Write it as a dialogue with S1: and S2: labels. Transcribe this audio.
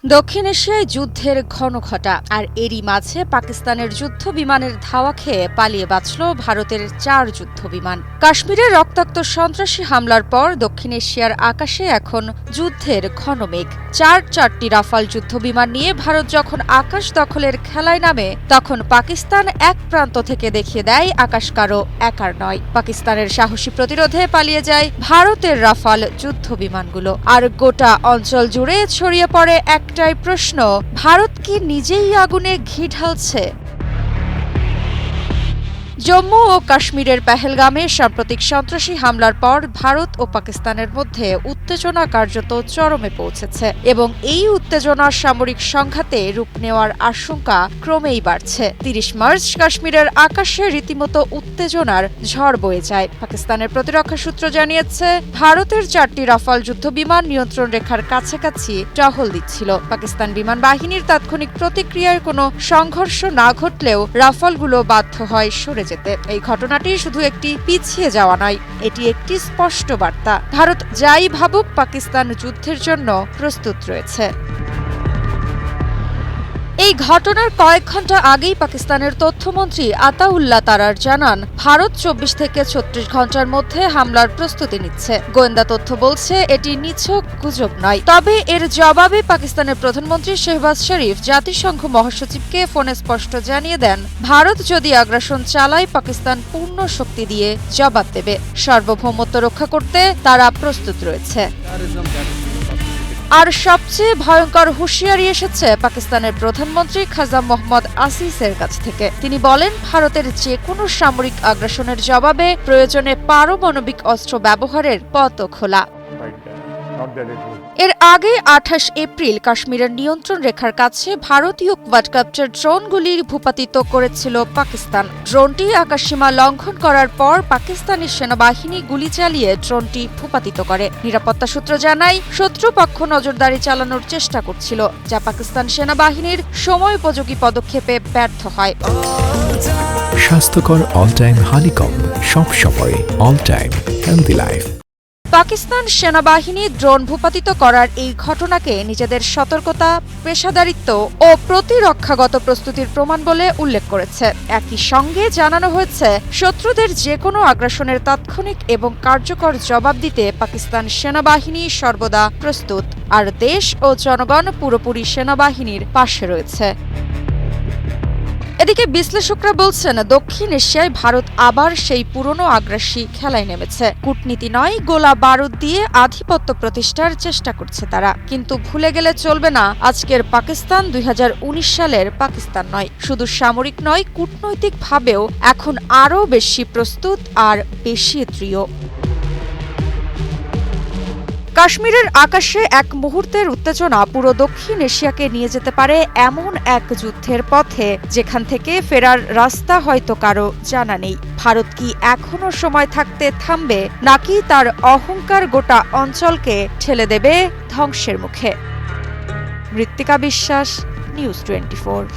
S1: দক্ষিণ এশিয়ায় যুদ্ধের ঘনঘটা আর এরই মাঝে পাকিস্তানের যুদ্ধ বিমানের ধাওয়া খেয়ে পালিয়ে বাঁচল ভারতের 4 যুদ্ধ বিমান। কাশ্মীরে রক্তাক্ত সন্ত্রাসী হামলার পর দক্ষিণ এশিয়ার আকাশে এখন যুদ্ধের ঘন মেঘ। চারটি রাফাল যুদ্ধ বিমান নিয়ে ভারত যখন আকাশ দখলের খেলায় নামে, তখন পাকিস্তান এক প্রান্ত থেকে দেখিয়ে দেয় আকাশ কারো একার নয়। পাকিস্তানের সাহসী প্রতিরোধে পালিয়ে যায় ভারতের রাফাল যুদ্ধ বিমানগুলো। আর গোটা অঞ্চল জুড়ে ছড়িয়ে পড়ে একটাই প্রশ্ন, ভারত কি নিজেই আগুনে ঘি ঢালছে? জম্মু ও কাশ্মীরের পেহেলগামে সাম্প্রতিক সন্ত্রাসী হামলার পর ভারত ও পাকিস্তানের মধ্যে উত্তেজনা কার্যত চরমে পৌঁছেছে এবং এই উত্তেজনার সামরিক সংঘাতে রূপ নেওয়ার আশঙ্কা ক্রমেই বাড়ছে। ৩০ মার্চ কাশ্মীরের আকাশে রীতিমতো উত্তেজনার ঝড় বয়ে যায়। পাকিস্তানের প্রতিরক্ষা সূত্র জানিয়েছে, ভারতের 4টি রাফাল যুদ্ধ বিমান নিয়ন্ত্রণ রেখার কাছাকাছি টহল দিচ্ছিল। পাকিস্তান বিমান বাহিনীর তাৎক্ষণিক প্রতিক্রিয়ায় কোনো সংঘর্ষ না ঘটলেও রাফালগুলো বাধ্য হয় সরে যেতে। এই ঘটনাটি শুধু একটি পিছিয়ে যাওয়া নয়, এটি একটি স্পষ্ট বার্তা। ভারত যাই ভাবুক, পাকিস্তান যুদ্ধের জন্য প্রস্তুত রয়েছে। এই ঘটনার কয়েক ঘণ্টা আগেই পাকিস্তানের তথ্যমন্ত্রী আতাউল্লাহ তারার জানান, ভারত 24 থেকে 36 ঘণ্টার মধ্যে হামলার প্রস্তুতি নিচ্ছে। গোয়েন্দা তথ্য বলছে এটি নিছক গুজব নয়। তবে এর জবাবে পাকিস্তানের প্রধানমন্ত্রী শেহবাজ শরীফ জাতিসংঘ মহাসচিবকে ফোনে স্পষ্ট জানিয়ে দেন, ভারত যদি আগ্রাসন চালায়, পাকিস্তান পূর্ণ শক্তি দিয়ে জবাব দেবে। সার্বভৌমত্ব রক্ষা করতে তারা প্রস্তুত রয়েছে। আর সবচেয়ে ভয়ঙ্কর হুঁশিয়ারি এসেছে পাকিস্তানের প্রধানমন্ত্রী খাজা মোহাম্মদ আসিসের কাছ থেকে। তিনি বলেন, ভারতের যে কোনো সামরিক আগ্রাসনের জবাবে প্রয়োজনে পারমাণবিক অস্ত্র ব্যবহারের পথও খোলা। এর আগে 28 এপ্রিল কাশ্মীরের নিয়ন্ত্রণ রেখার কাছে ভারতীয় কোয়াডকপ্টার ড্রোনগুলি ভূপাতিত করেছিল পাকিস্তান। ড্রোনটি আকাশসীমা লঙ্ঘন করার পর পাকিস্তানি সেনাবাহিনী গুলি চালিয়ে ড্রোনটি ভূপাতিত করে। নিরাপত্তা সূত্র জানায়, শত্রুপক্ষ নজরদারি চালানোর চেষ্টা করছিল, যা পাকিস্তান সেনাবাহিনীর সময়োপযোগী পদক্ষেপে ব্যর্থ হয়।
S2: স্বাস্থ্যকর অল টাইম হানিকম, সব সময় all time healthy life.
S1: Pakistan সেনাবাহিনী ড্রোন ভূপাতিত করার এই ঘটনাকে নিজেদের সতর্কতা, পেশাদারিত্ব ও প্রতিরক্ষাগত প্রস্তুতির প্রমাণ বলে উল্লেখ করেছে। একই সঙ্গে জানানো হয়েছে, শত্রুদের যে কোনো আগ্রাসনের তাৎক্ষণিক এবং কার্যকর জবাব দিতে পাকিস্তান সেনাবাহিনী সর্বদা প্রস্তুত, আর দেশ ও জনগণ পুরোপুরি সেনাবাহিনীর পাশে রয়েছে। এদিকে বিশ্লেষকরা বলছেন, দক্ষিণ এশিয়ায় ভারত আবার সেই পুরনো আগ্রাসী খেলায় নেমেছে। কূটনীতি নয়, গোলা বারুদ দিয়ে আধিপত্য প্রতিষ্ঠার চেষ্টা করছে তারা। কিন্তু ভুলে গেলে চলবে না, আজকের পাকিস্তান 2019 সালের পাকিস্তান নয়। শুধু সামরিক নয়, কূটনৈতিকভাবেও এখন আরও বেশি প্রস্তুত আর বেশি দৃঢ়। কাশ্মীরের আকাশে এক মুহূর্তের উত্তেজনা পুরো দক্ষিণ এশিয়াকে নিয়ে যেতে পারে এমন এক যুদ্ধের পথে, যেখান থেকে ফেরার রাস্তা হয়তো কারো জানা নেই। ভারত কি এখনো সময় থাকতে থামবে, নাকি তার অহংকার গোটা অঞ্চলকে ঠেলে দেবে ধ্বংসের মুখে? মৃত্তিকা বিশ্বাস, নিউজ 24।